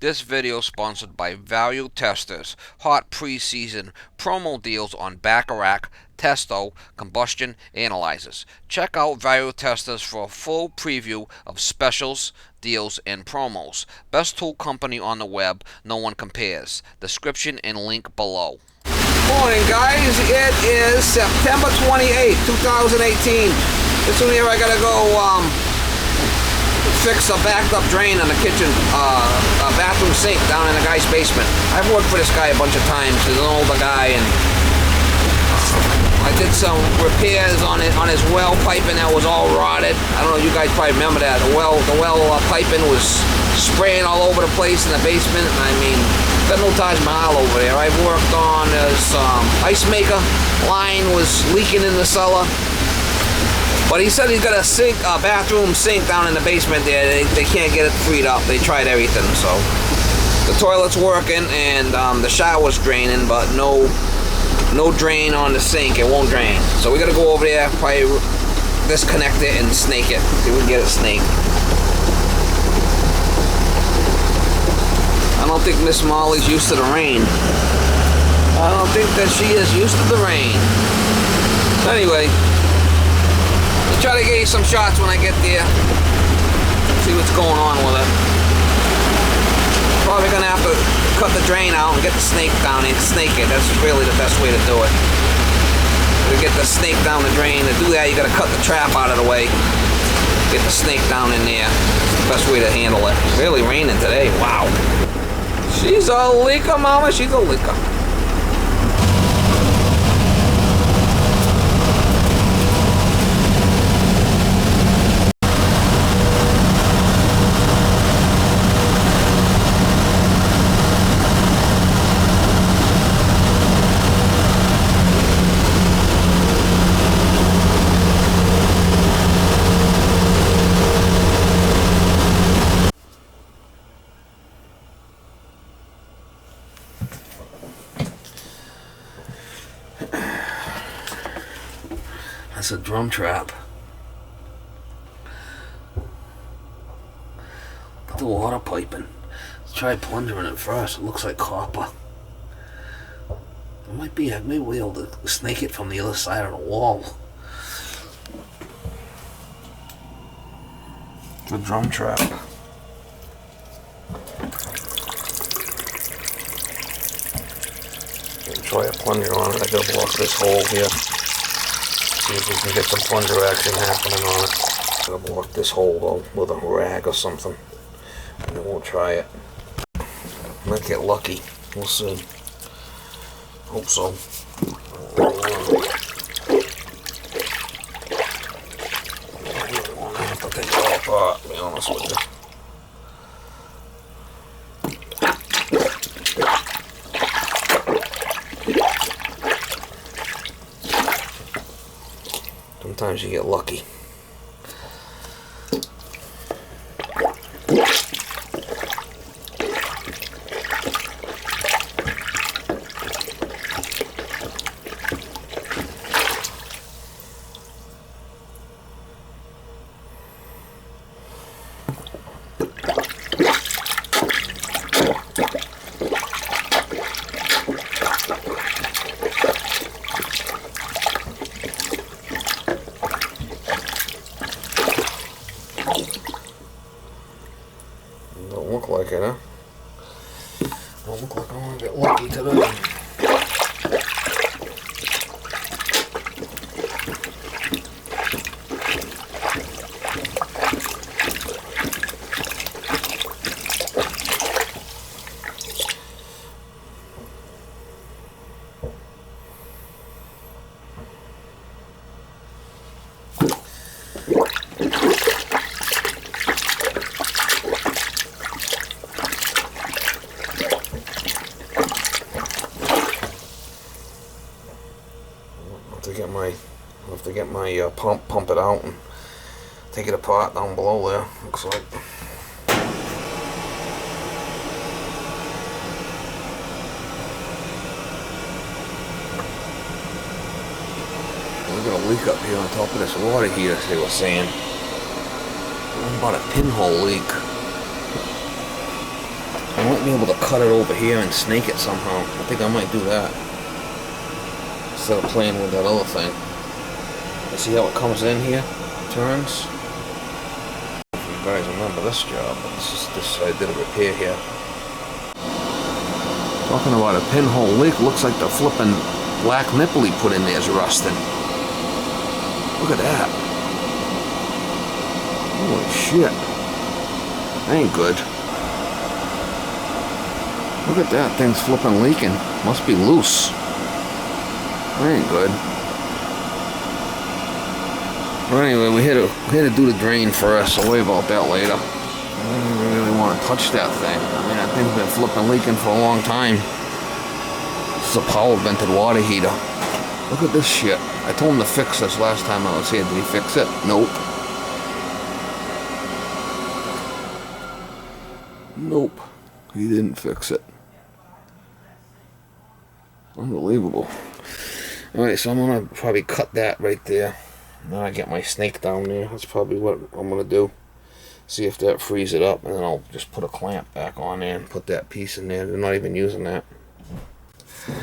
This video is sponsored by Value Testers. Hot preseason promo deals on Bacharach, Testo, combustion analyzers. Check out Value Testers for a full preview of specials, deals, and promos. Best tool company on the web, no one compares. Description and link below. Morning, guys. It is September 28th, 2018. This one here I gotta go fix a backed up drain on the kitchen bathroom sink down in the guy's basement. I've worked for this guy a bunch of times. He's an older guy, and I did some repairs on his well piping that was all rotted. I don't know, you guys probably remember that. The well piping was spraying all over the place in the basement. I mean, got no Taj Mahal over there. I've worked on this ice maker line was leaking in the cellar. But he said he's got a bathroom sink down in the basement there. They can't get it freed up. They tried everything, so the toilet's working and the shower's draining, but no drain on the sink. It won't drain. So we gotta go over there, probably disconnect it and snake it. See if we can get it snaked. I don't think Miss Molly's used to the rain. I don't think that she is used to the rain. Anyway, I'll try to get you some shots when I get there. See what's going on with it. Probably gonna have to cut the drain out and get the snake down and snake it. That's really the best way to do it. To get the snake down the drain, to do that you gotta cut the trap out of the way. Get the snake down in there. It's the best way to handle it. It's really raining today. Wow. She's a leaker, mama. She's a leaker. That's a drum trap. The water piping. Let's try plunging it first. It looks like copper. It might be. I may be able to snake it from the other side of the wall. The drum trap. Try a plunger on it. I gotta block this hole here. See if we can get some plunger action happening on it. Gotta block this hole though with a rag or something, and then we'll try it. Might get lucky. We'll see. Hope so. I have to take it all apart, to be honest with you. Sometimes you get lucky. Don't look like it, huh? Don't look like I'm gonna get lucky today. I'll have to get my pump it out and take it apart down below there, looks like. We're gonna leak up here on top of this water heater, as they were saying. What about a pinhole leak? I might be able to cut it over here and snake it somehow. I think I might do that instead of playing with that other thing. See how it comes in here, turns. If you guys remember this job, but this I did a repair here. Talking about a pinhole leak, looks like the flipping black nipple he put in there is rusting. Look at that. Holy shit. That ain't good. Look at that, thing's flipping leaking. Must be loose. That ain't good. Well, anyway, we had to do the drain first, so worry about that later. I don't really want to touch that thing. I mean, that thing's been flipping leaking for a long time. This is a power vented water heater. Look at this shit. I told him to fix this last time I was here. Did he fix it? Nope. Nope. He didn't fix it. Unbelievable. Alright, so I'm gonna probably cut that right there. Now I get my snake down there. That's probably what I'm gonna do. See if that frees it up, and then I'll just put a clamp back on there and put that piece in there. They're not even using that.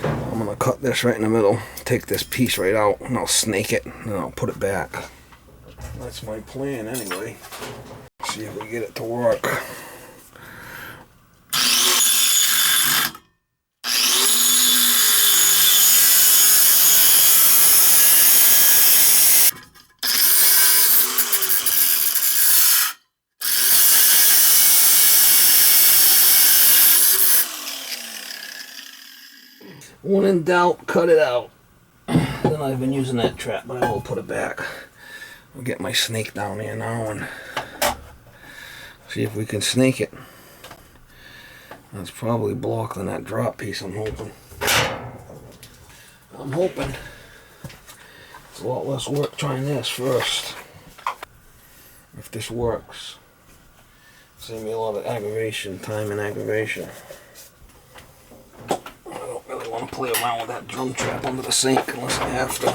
I'm gonna cut this right in the middle, take this piece right out, and I'll snake it, and then I'll put it back. That's my plan anyway. See if we get it to work. When in doubt, cut it out. Then I've been using that trap, but I will put it back. I'll get my snake down there now and see if we can snake it. That's probably blocking that drop piece, I'm hoping. It's a lot less work trying this first. If this works. Save me a lot of aggravation, time and aggravation. I don't play around with that drum trap under the sink unless I have to.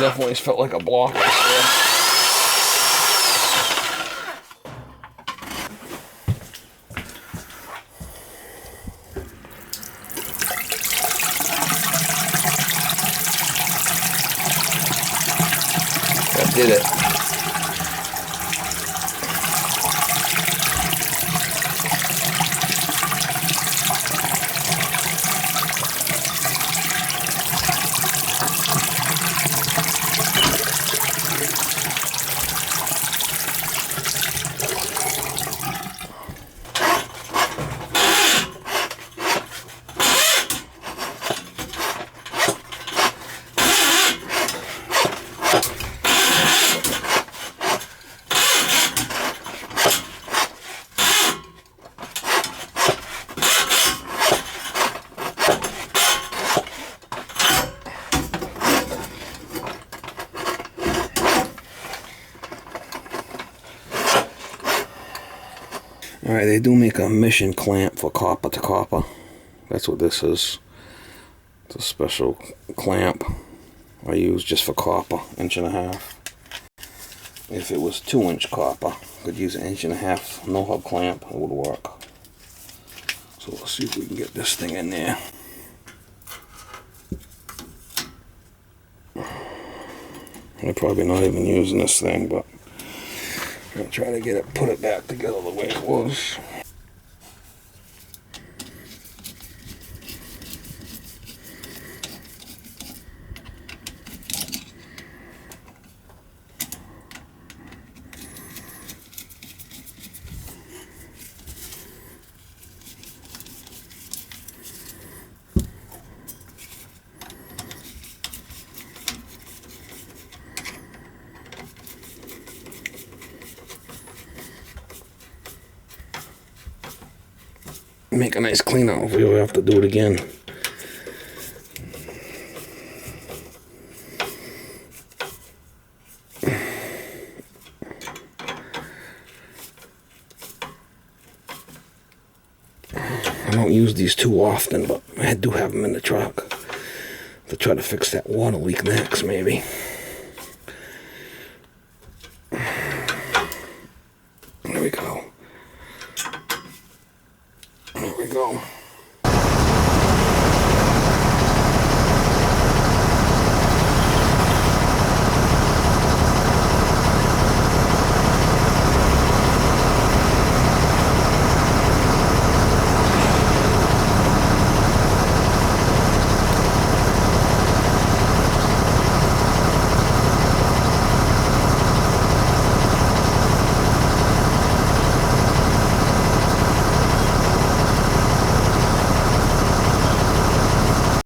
Definitely felt like a block right there. That did it. Alright, they do make a mission clamp for copper to copper. That's what this is. It's a special clamp I use just for copper, 1.5 inches. If it was 2-inch copper, I could use an 1.5 inch no hub clamp, it would work. So let's see if we can get this thing in there. I'm probably not even using this thing, but I'm gonna try to put it back together the way it was. make a nice clean out if we ever have to do it again. I don't use these too often, but I do have them in the truck to try to fix that water leak next, maybe. There we go. There we go.